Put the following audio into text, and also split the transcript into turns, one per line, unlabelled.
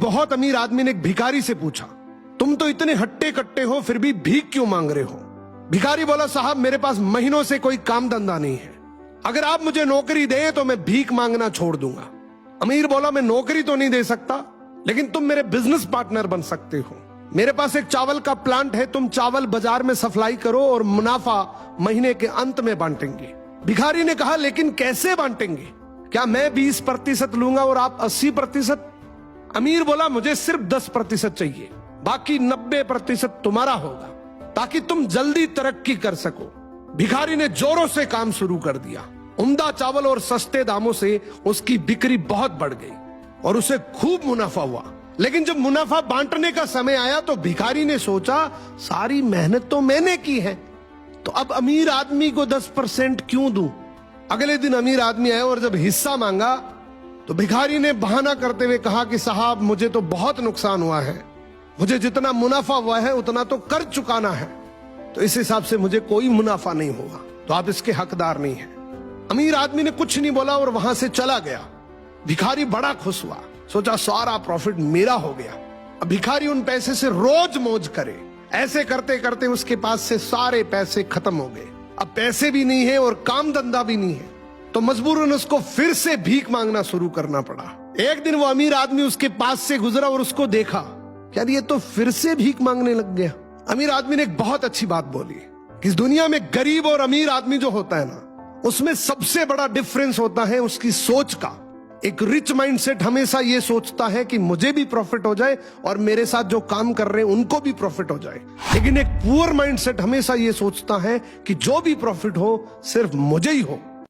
बहुत अमीर आदमी ने एक भिखारी से पूछा, तुम तो इतने हट्टे कट्टे हो फिर भी भीख क्यों मांग रहे हो? भिखारी बोला, साहब मेरे पास महीनों से कोई काम धंधा नहीं है, अगर आप मुझे नौकरी दें तो मैं भीख मांगना छोड़ दूंगा। अमीर बोला, मैं नौकरी तो नहीं दे सकता, लेकिन तुम मेरे बिजनेस पार्टनर बन सकते हो। मेरे पास एक चावल का प्लांट है, तुम चावल बाजार में सप्लाई करो और मुनाफा महीने के अंत में बांटेंगे। भिखारी ने कहा, लेकिन कैसे बांटेंगे? क्या मैं 20% लूंगा और आप 80%? अमीर बोला, मुझे सिर्फ 10% चाहिए, बाकी 90% तुम्हारा होगा, ताकि तुम जल्दी तरक्की कर सको। भिखारी ने जोरों से काम शुरू कर दिया। उम्दा चावल और सस्ते दामों से उसकी बिक्री बहुत बढ़ गई और उसे खूब मुनाफा हुआ। लेकिन जब मुनाफा बांटने का समय आया तो भिखारी ने सोचा, सारी मेहनत तो मैंने की है, तो अब अमीर आदमी को 10% क्यों दूं? अगले दिन अमीर आदमी आया और जब हिस्सा मांगा तो भिखारी ने बहाना करते हुए कहा कि साहब मुझे तो बहुत नुकसान हुआ है, मुझे जितना मुनाफा हुआ है उतना तो कर चुकाना है, तो इस हिसाब से मुझे कोई मुनाफा नहीं होगा, तो आप इसके हकदार नहीं हैं। अमीर आदमी ने कुछ नहीं बोला और वहां से चला गया। भिखारी बड़ा खुश हुआ, सोचा सारा प्रॉफिट मेरा हो गया। अब भिखारी उन पैसे से रोज मौज करे। ऐसे करते करते उसके पास से सारे पैसे खत्म हो गए। अब पैसे भी नहीं है और काम धंधा भी नहीं है, तो मजबूरन उसको फिर से भीख मांगना शुरू करना पड़ा। एक दिन वो अमीर आदमी उसके पास से गुजरा और उसको देखा, यार ये तो फिर से भीख मांगने लग गया। अमीर आदमी ने एक बहुत अच्छी बात बोली कि इस दुनिया में गरीब और अमीर आदमी जो होता है ना, उसमें सबसे बड़ा डिफरेंस होता है उसकी सोच का। एक रिच माइंडसेट हमेशा ये सोचता है कि मुझे भी प्रॉफिट हो जाए और मेरे साथ जो काम कर रहे हैं उनको भी प्रॉफिट हो जाए, लेकिन एक पुअर माइंडसेट हमेशा ये सोचता है कि जो भी प्रॉफिट हो सिर्फ मुझे ही हो।